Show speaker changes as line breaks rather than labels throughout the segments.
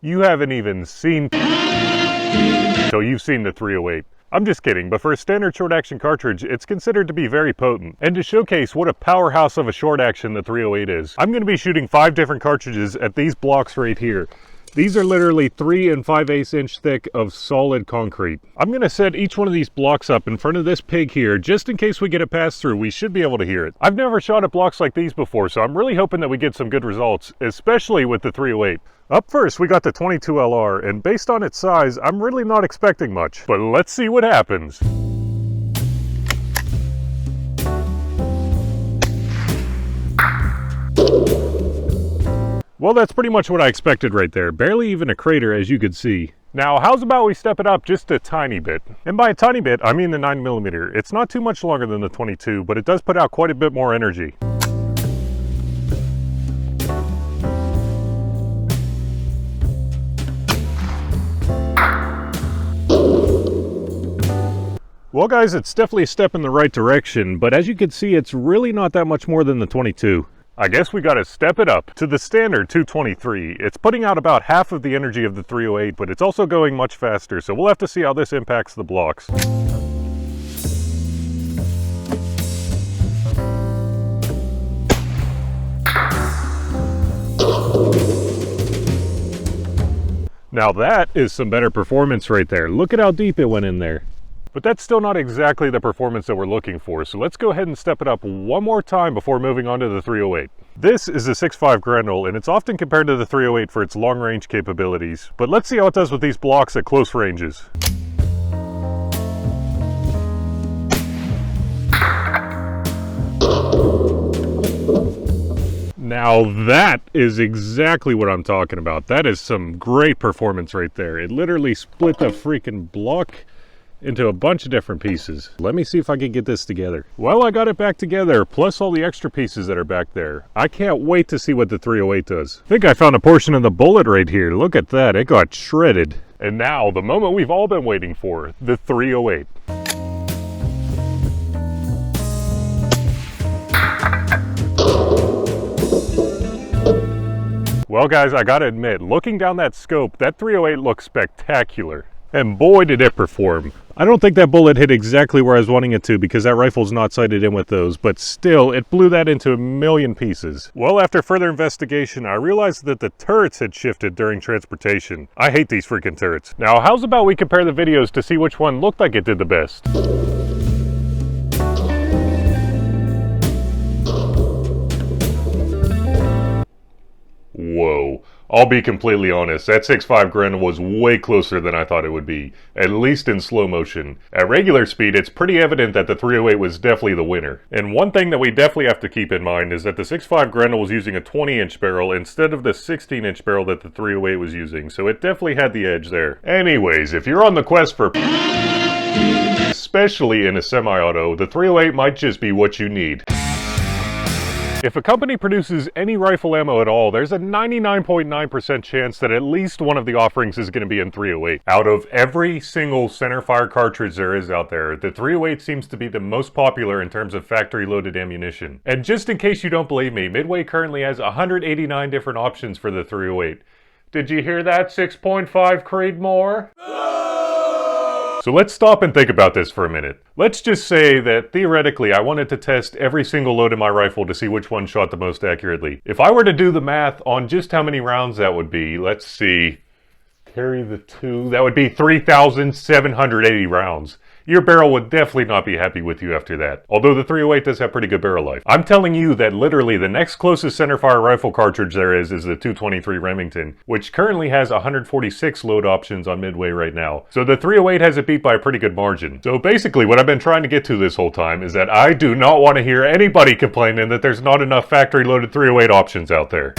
You haven't even seen so you've seen the 308. I'm just kidding, but for a standard short action cartridge, it's considered to be very potent. And to showcase what a powerhouse of a short action the 308 is, I'm going to be shooting 5 different cartridges at these blocks right here. These are literally 3 5/8 inch thick of solid concrete. I'm going to set each one of these blocks up in front of this pig here, just in case we get a pass through. We should be able to hear it. I've never shot at blocks like these before, so I'm really hoping that we get some good results, especially with the 308. Up first, we got the 22 LR, and based on its size, I'm really not expecting much. But let's see what happens. Well, that's pretty much what I expected right there. Barely even a crater, as you could see. Now, how's about we step it up just a tiny bit? And by a tiny bit, I mean the 9mm. It's not too much longer than the 22, but it does put out quite a bit more energy. Well guys, it's definitely a step in the right direction, but as you can see, it's really not that much more than the 22. I guess we gotta step it up to the standard 223. It's putting out about half of the energy of the 308, but it's also going much faster, so we'll have to see how this impacts the blocks. Now that is some better performance right there. Look at how deep it went in there. But that's still not exactly the performance that we're looking for, so let's go ahead and step it up one more time before moving on to the 308. This is the 6.5 Grendel, and it's often compared to the 308 for its long-range capabilities. But let's see how it does with these blocks at close ranges. Now that is exactly what I'm talking about. That is some great performance right there. It literally split the freaking block into a bunch of different pieces. Let me see if I can get this together. Well, I got it back together, plus all the extra pieces that are back there. I can't wait to see what the 308 does. I think I found a portion of the bullet right here. Look at that, it got shredded. And now, the moment we've all been waiting for, the 308. Well guys, I gotta admit, looking down that scope, that 308 looks spectacular. And boy did it perform. I don't think that bullet hit exactly where I was wanting it to because that rifle's not sighted in with those, but still, it blew that into a million pieces. Well, after further investigation, I realized that the turrets had shifted during transportation. I hate these freaking turrets. Now, how's about we compare the videos to see which one looked like it did the best? Whoa. I'll be completely honest, that 6.5 Grendel was way closer than I thought it would be, at least in slow motion. At regular speed, it's pretty evident that the 308 was definitely the winner. And one thing that we definitely have to keep in mind is that the 6.5 Grendel was using a 20-inch barrel instead of the 16-inch barrel that the 308 was using, so it definitely had the edge there. Anyways, if you're on the quest for especially in a semi-auto, the 308 might just be what you need. If a company produces any rifle ammo at all, there's a 99.9% chance that at least one of the offerings is going to be in 308. Out of every single centerfire cartridge there is out there, the 308 seems to be the most popular in terms of factory-loaded ammunition. And just in case you don't believe me, Midway currently has 189 different options for the 308. Did you hear that, 6.5 Creedmoor? So let's stop and think about this for a minute. Let's just say that theoretically I wanted to test every single load in my rifle to see which one shot the most accurately. If I were to do the math on just how many rounds that would be, let's see, carry the 2, that would be 3,780 rounds. Your barrel would definitely not be happy with you after that. Although the 308 does have pretty good barrel life. I'm telling you that literally the next closest centerfire rifle cartridge there is the 223 Remington, which currently has 146 load options on Midway right now. So the 308 has it beat by a pretty good margin. So basically what I've been trying to get to this whole time is that I do not want to hear anybody complaining that there's not enough factory loaded 308 options out there.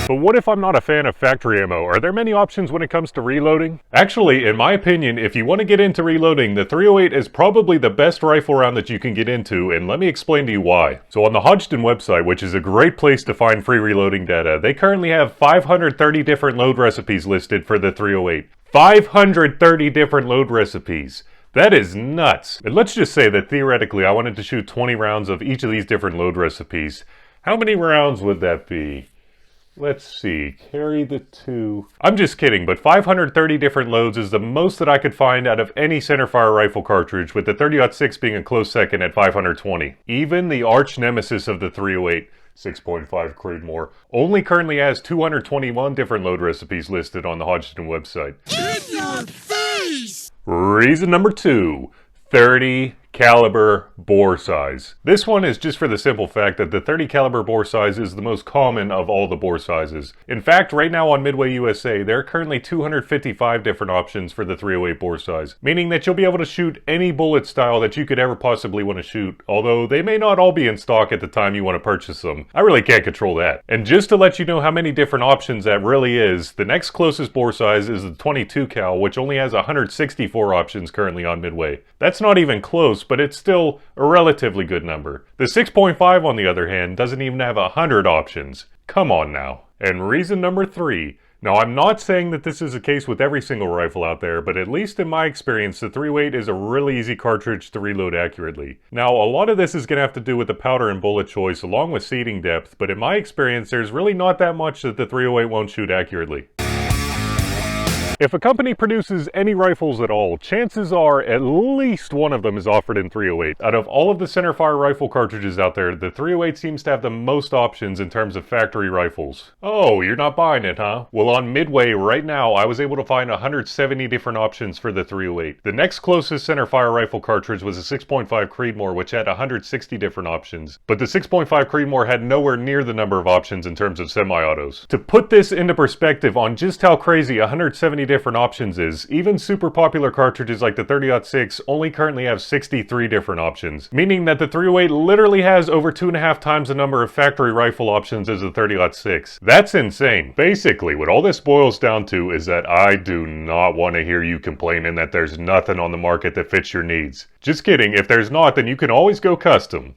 But what if I'm not a fan of factory ammo? Are there many options when it comes to reloading? Actually, in my opinion, if you want to get into reloading, the 308 is probably the best rifle round that you can get into, and let me explain to you why. So on the Hodgdon website, which is a great place to find free reloading data, they currently have 530 different load recipes listed for the 308. 530 different load recipes. That is nuts. And let's just say that theoretically I wanted to shoot 20 rounds of each of these different load recipes. How many rounds would that be? Let's see, carry the 2. I'm just kidding, but 530 different loads is the most that I could find out of any centerfire rifle cartridge, with the 30-06 being a close second at 520. Even the arch nemesis of the 308, 6.5 Creedmoor, only currently has 221 different load recipes listed on the Hodgdon website.
In your face!
Reason number 2, 30 caliber bore size. This one is just for the simple fact that the 30 caliber bore size is the most common of all the bore sizes. In fact, right now on Midway USA, there are currently 255 different options for the 308 bore size, meaning that you'll be able to shoot any bullet style that you could ever possibly want to shoot, although they may not all be in stock at the time you want to purchase them. I really can't control that. And just to let you know how many different options that really is, the next closest bore size is the 22 cal, which only has 164 options currently on Midway. That's not even close, but it's still a relatively good number. The 6.5 on the other hand doesn't even have 100 options. Come on now. And reason number 3. Now, I'm not saying that this is the case with every single rifle out there, but at least in my experience, the 308 is a really easy cartridge to reload accurately. Now, a lot of this is going to have to do with the powder and bullet choice along with seating depth, but in my experience, there's really not that much that the 308 won't shoot accurately. If a company produces any rifles at all, chances are at least one of them is offered in 308. Out of all of the centerfire rifle cartridges out there, the 308 seems to have the most options in terms of factory rifles. Oh, you're not buying it, huh? Well, on Midway right now, I was able to find 170 different options for the 308. The next closest centerfire rifle cartridge was a 6.5 Creedmoor, which had 160 different options. But the 6.5 Creedmoor had nowhere near the number of options in terms of semi-autos. To put this into perspective on just how crazy 170 different options is, even super popular cartridges like the 30-06 only currently have 63 different options, meaning that the 308 literally has over 2.5 times the number of factory rifle options as the 30-06. That's insane. Basically, what all this boils down to is that I do not want to hear you complaining that there's nothing on the market that fits your needs. Just kidding, if there's not, then you can always go custom.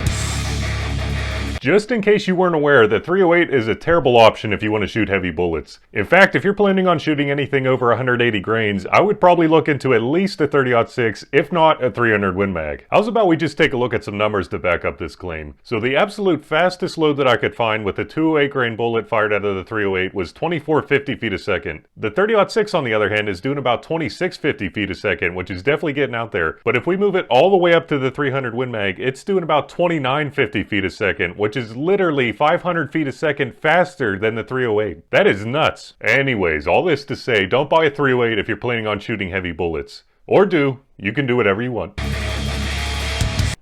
Just in case you weren't aware, the 308 is a terrible option if you want to shoot heavy bullets. In fact, if you're planning on shooting anything over 180 grains, I would probably look into at least a 30-06, if not a 300 Win Mag. How's about we just take a look at some numbers to back up this claim? So the absolute fastest load that I could find with a 208 grain bullet fired out of the 308 was 2450 feet a second. The 30-06 on the other hand is doing about 2650 feet a second, which is definitely getting out there. But if we move it all the way up to the 300 Win Mag, it's doing about 2950 feet a second, which is literally 500 feet a second faster than the 308. That is nuts. Anyways, all this to say, don't buy a 308 if you're planning on shooting heavy bullets. Or do. You can do whatever you want.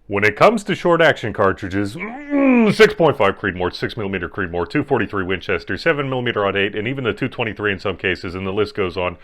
When it comes to short action cartridges, 6.5 Creedmoor, 6mm Creedmoor, 243 Winchester, 7mm Odd 8, and even the 223 in some cases, and the list goes on.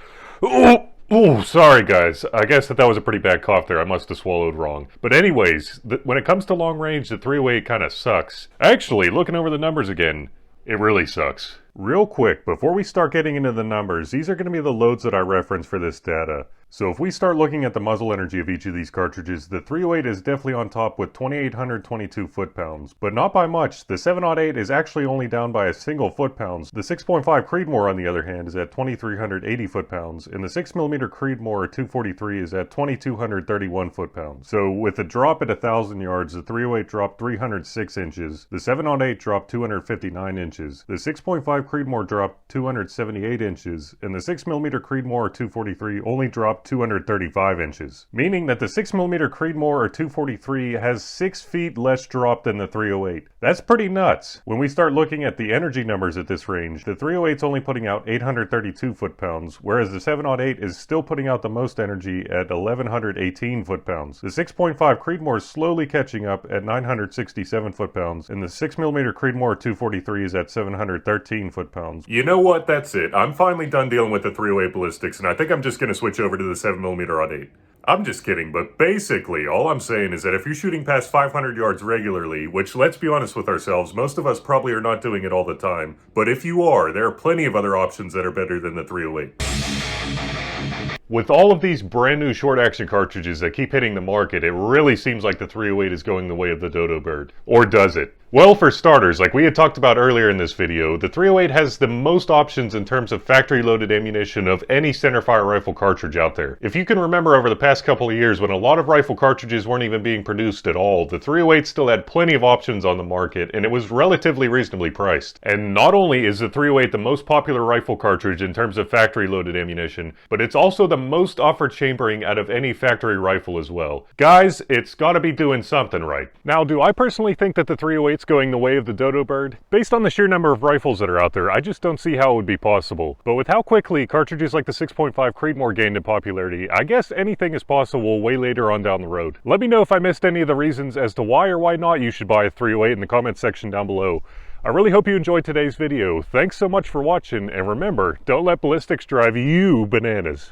Oh, sorry guys. I guess that was a pretty bad cough there. I must have swallowed wrong. But anyways, when it comes to long range, the 308 kind of sucks. Actually, looking over the numbers again, it really sucks. Real quick, before we start getting into the numbers, these are going to be the loads that I reference for this data. So if we start looking at the muzzle energy of each of these cartridges, the 308 is definitely on top with 2,822 foot-pounds. But not by much. The 7.8 is actually only down by a single foot-pounds. The 6.5 Creedmoor, on the other hand, is at 2,380 foot-pounds, and the 6mm Creedmoor 243 is at 2,231 foot-pounds. So with a drop at 1,000 yards, the 308 dropped 306 inches, the 7.8 dropped 259 inches, the 6.5 Creedmoor dropped 278 inches, and the 6mm Creedmoor 243 only dropped 235 inches, meaning that the 6mm Creedmoor 243 has 6 feet less drop than the 308. That's pretty nuts. When we start looking at the energy numbers at this range, the 308's only putting out 832 foot-pounds, whereas the 7.8 is still putting out the most energy at 1,118 foot-pounds. The 6.5 Creedmoor is slowly catching up at 967 foot-pounds, and the 6mm Creedmoor 243 is at 713 foot-pounds. You know what? That's it. I'm finally done dealing with the 308 ballistics, and I think I'm just going to switch over to the 7mm Odd 8. I'm just kidding, but basically, all I'm saying is that if you're shooting past 500 yards regularly, which, let's be honest with ourselves, most of us probably are not doing it all the time, but if you are, there are plenty of other options that are better than the 308. With all of these brand new short action cartridges that keep hitting the market, it really seems like the 308 is going the way of the dodo bird. Or does it? Well, for starters, like we had talked about earlier in this video, the 308 has the most options in terms of factory-loaded ammunition of any centerfire rifle cartridge out there. If you can remember over the past couple of years when a lot of rifle cartridges weren't even being produced at all, the 308 still had plenty of options on the market, and it was relatively reasonably priced. And not only is the 308 the most popular rifle cartridge in terms of factory-loaded ammunition, but it's also the most offered chambering out of any factory rifle as well. Guys, it's gotta be doing something right. Now, do I personally think that the 308's going the way of the Dodo Bird? Based on the sheer number of rifles that are out there, I just don't see how it would be possible. But with how quickly cartridges like the 6.5 Creedmoor gained in popularity, I guess anything is possible way later on down the road. Let me know if I missed any of the reasons as to why or why not you should buy a 308 in the comments section down below. I really hope you enjoyed today's video. Thanks so much for watching, and remember, don't let ballistics drive you bananas.